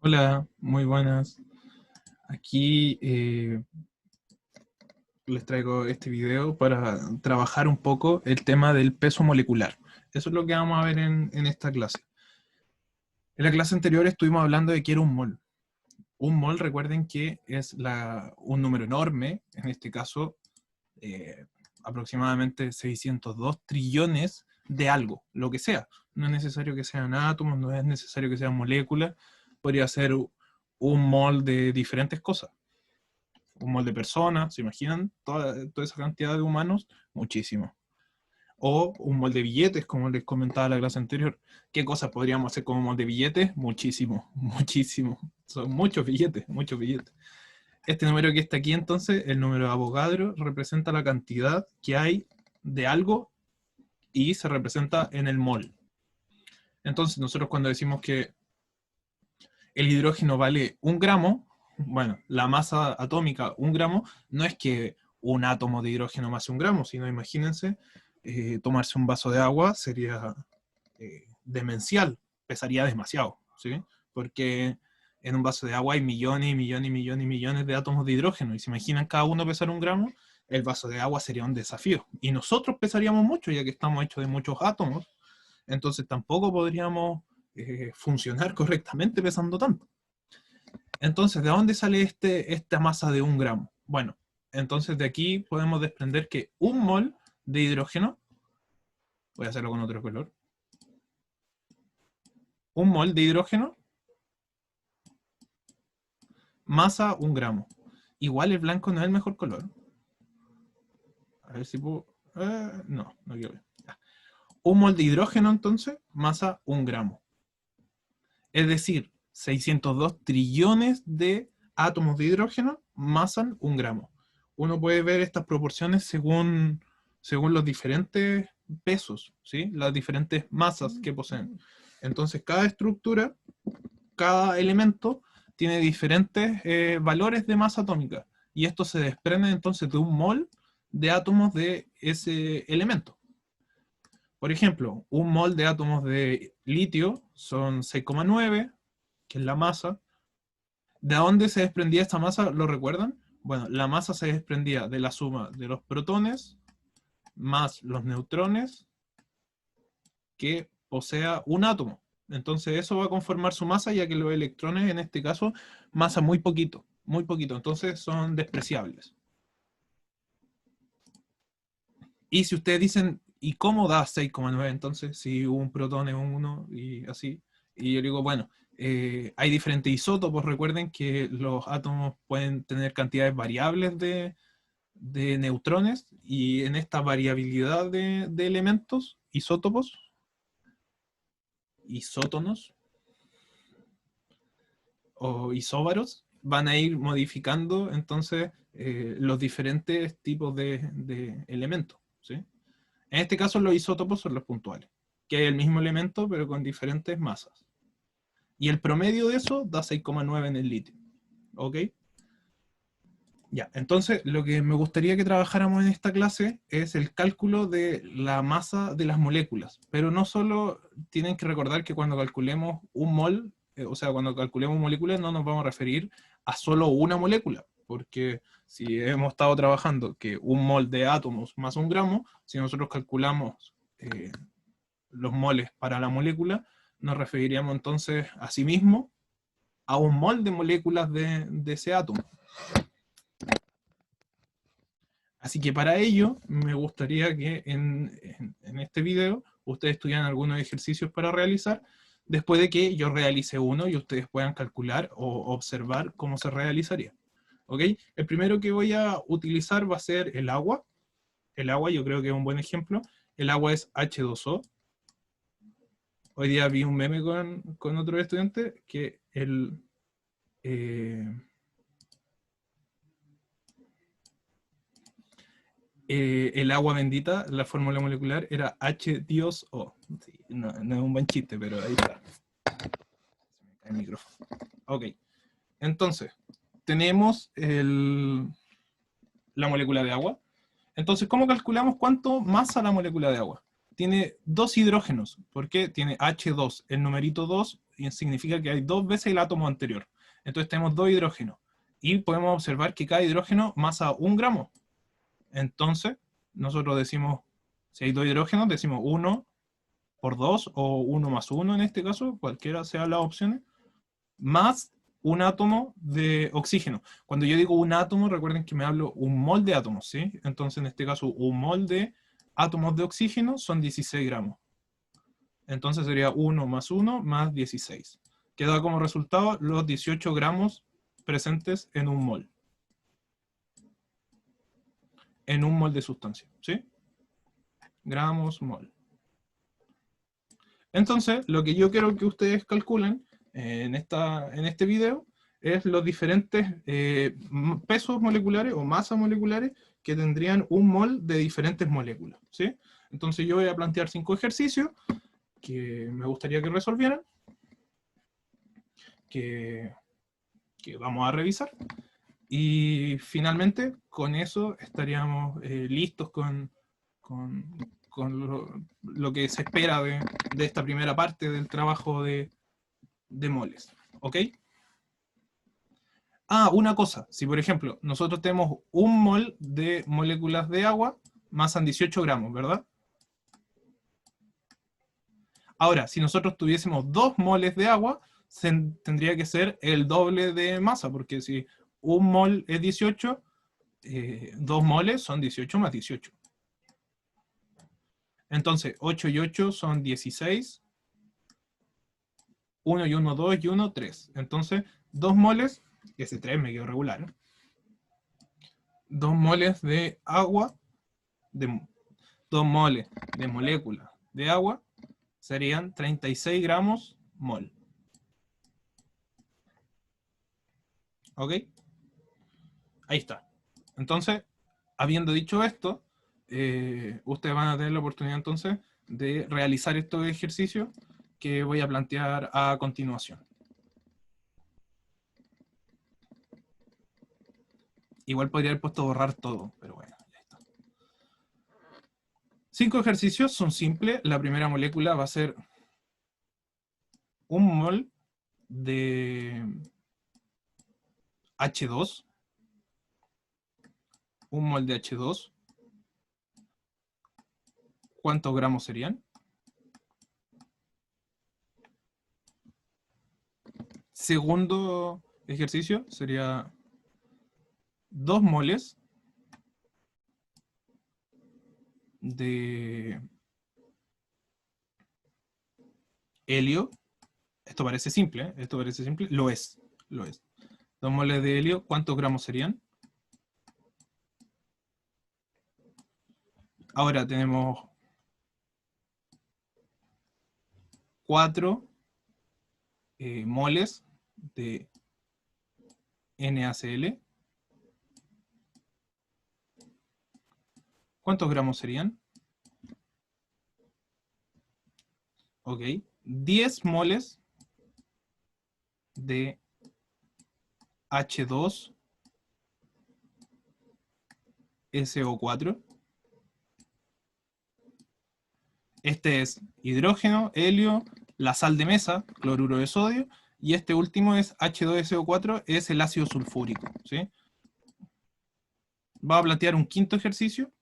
Hola, muy buenas. Aquí les traigo este video para trabajar un poco el tema del peso molecular. Eso es lo que vamos a ver en esta clase. En la clase anterior estuvimos hablando de qué era un mol. Un mol, recuerden que es un número enorme, en este caso eh, aproximadamente 602 trillones de algo, lo que sea. No es necesario que sean átomos, no es necesario que sean moléculas, podría ser un mol de diferentes cosas. Un mol de personas, ¿se imaginan? Toda esa cantidad de humanos, muchísimo. O un mol de billetes, como les comentaba en la clase anterior. ¿Qué cosas podríamos hacer como mol de billetes? Muchísimo, muchísimo. Son muchos billetes, muchos billetes. Este número que está aquí entonces, el número de Avogadro, representa la cantidad que hay de algo y se representa en el mol. Entonces nosotros cuando decimos que el hidrógeno vale 1 gramo, bueno, la masa atómica 1 gramo, no es que un átomo de hidrógeno mase 1 gramo, sino imagínense, tomarse un vaso de agua sería demencial, pesaría demasiado, ¿sí? Porque en un vaso de agua hay millones y millones y millones y millones de átomos de hidrógeno, y si imaginan cada uno pesar 1 gramo, el vaso de agua sería un desafío. Y nosotros pesaríamos mucho, ya que estamos hechos de muchos átomos, entonces tampoco podríamos funcionar correctamente pesando tanto. Entonces, ¿de dónde sale esta masa de 1 gramo? Bueno, entonces de aquí podemos desprender que un mol de hidrógeno, voy a hacerlo con otro color, un mol de hidrógeno, masa 1 gramo. Igual el blanco no es el mejor color. A ver si puedo... no quiero ver. Un mol de hidrógeno, entonces, masa 1 gramo. Es decir, 602 trillones de átomos de hidrógeno masan 1 gramo. Uno puede ver estas proporciones según los diferentes pesos, ¿sí? Las diferentes masas que poseen. Entonces, cada estructura, cada elemento, tiene diferentes valores de masa atómica. Y esto se desprende entonces de un mol de átomos de ese elemento. Por ejemplo, un mol de átomos de litio son 6,9, que es la masa. ¿De dónde se desprendía esta masa? ¿Lo recuerdan? Bueno, la masa se desprendía de la suma de los protones más los neutrones que posea un átomo. Entonces eso va a conformar su masa, ya que los electrones, en este caso, masa muy poquito, muy poquito. Entonces son despreciables. Y si ustedes dicen, ¿y cómo da 6,9 entonces? Si un protón es 1 y así. Y yo digo, bueno, hay diferentes isótopos. Recuerden que los átomos pueden tener cantidades variables de neutrones, y en esta variabilidad de elementos, isótopos, isótonos o isóbaros, van a ir modificando entonces los diferentes tipos de elementos, ¿sí? En este caso los isótopos son los puntuales, que es el mismo elemento pero con diferentes masas. Y el promedio de eso da 6,9 en el litio. ¿Ok? Ya, entonces lo que me gustaría que trabajáramos en esta clase es el cálculo de la masa de las moléculas. Pero no solo tienen que recordar que cuando calculemos un mol, o sea, cuando calculemos moléculas no nos vamos a referir a solo una molécula. Porque si hemos estado trabajando que un mol de átomos más 1 gramo, si nosotros calculamos los moles para la molécula, nos referiríamos entonces a sí mismo a un mol de moléculas de ese átomo. Así que para ello me gustaría que en este video ustedes tuvieran algunos ejercicios para realizar después de que yo realice uno y ustedes puedan calcular o observar cómo se realizaría. ¿Ok? El primero que voy a utilizar va a ser el agua. El agua yo creo que es un buen ejemplo. El agua es H2O. Hoy día vi un meme con otro estudiante que eh, el agua bendita, la fórmula molecular era H2O. Sí, no es un buen chiste, pero ahí está. Se me cae el micrófono. Ok, entonces, tenemos la molécula de agua. Entonces, ¿cómo calculamos cuánto masa la molécula de agua? Tiene 2 hidrógenos. ¿Por qué? Tiene H2, el numerito 2, significa que hay 2 veces el átomo anterior. Entonces tenemos 2 hidrógenos. Y podemos observar que cada hidrógeno masa 1 gramo. Entonces, nosotros decimos, si hay 2 hidrógenos, decimos 1 por 2, o 1 más 1 en este caso, cualquiera sean las opciones, más un átomo de oxígeno. Cuando yo digo un átomo, recuerden que me hablo un mol de átomos, ¿sí? Entonces, en este caso, un mol de átomos de oxígeno son 16 gramos. Entonces sería 1 más 1 más 16. Que da como resultado los 18 gramos presentes en un mol. En un mol de sustancia, ¿sí? Gramos mol. Entonces, lo que yo quiero que ustedes calculen en este video es los diferentes pesos moleculares o masas moleculares que tendrían un mol de diferentes moléculas, ¿sí? Entonces yo voy a plantear 5 ejercicios que me gustaría que resolvieran, que vamos a revisar, y finalmente con eso estaríamos listos con lo que se espera de esta primera parte del trabajo de moles, ¿ok? Ah, una cosa, si por ejemplo nosotros tenemos un mol de moléculas de agua, masan 18 gramos, ¿verdad? Ahora, si nosotros tuviésemos 2 moles de agua, tendría que ser el doble de masa, porque si un mol es 18, 2 moles son 18 más 18. Entonces, 8 y 8 son 16, 1 y 1, 2 y 1, 3. Entonces, 2 moles, y ese 3 me quedó regular, ¿eh? 2 moles de agua, 2 moles de molécula de agua, serían 36 gramos mol. ¿Ok? Ahí está. Entonces, habiendo dicho esto, ustedes van a tener la oportunidad entonces de realizar estos ejercicios que voy a plantear a continuación. Igual podría haber puesto borrar todo, pero bueno, ya está. 5 ejercicios son simples. La primera molécula va a ser un mol de H2. Un mol de H2. ¿Cuántos gramos serían? Segundo ejercicio sería 2 moles de helio. Esto parece simple, ¿eh? Esto parece simple. Lo es. 2 moles de helio, ¿cuántos gramos serían? Ahora tenemos 4 moles de NaCl. ¿Cuántos gramos serían? Ok. 10 moles de H2SO4. Este es hidrógeno, helio, la sal de mesa, cloruro de sodio, y este último es H2SO4, es el ácido sulfúrico, ¿sí? Va a plantear un quinto ejercicio,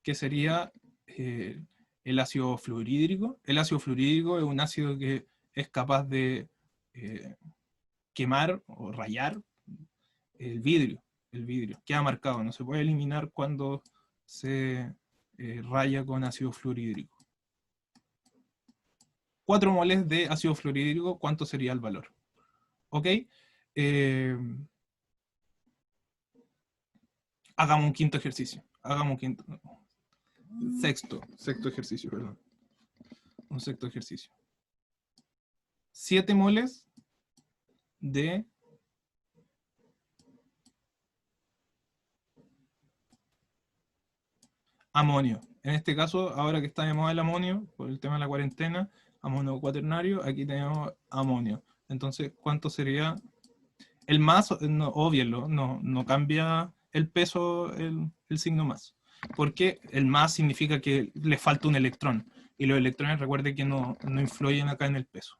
que sería el ácido fluorhídrico. El ácido fluorhídrico es un ácido que es capaz de quemar o rayar el vidrio. El vidrio queda marcado, no se puede eliminar cuando se raya con ácido fluorhídrico. 4 moles de ácido fluorhídrico, ¿cuánto sería el valor? ¿Ok? Hagamos un quinto ejercicio. Sexto ejercicio, perdón. Un sexto ejercicio. 7 moles de amonio. En este caso, ahora que está de moda el amonio, por el tema de la cuarentena, amonio cuaternario, aquí tenemos amonio. Entonces, ¿cuánto sería? El más, no, obvielo, no cambia el peso, el signo más. Porque el más significa que le falta un electrón. Y los electrones, recuerde que no influyen acá en el peso.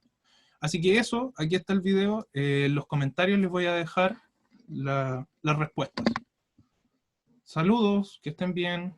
Así que eso, aquí está el video. En los comentarios les voy a dejar las respuestas. Saludos, que estén bien.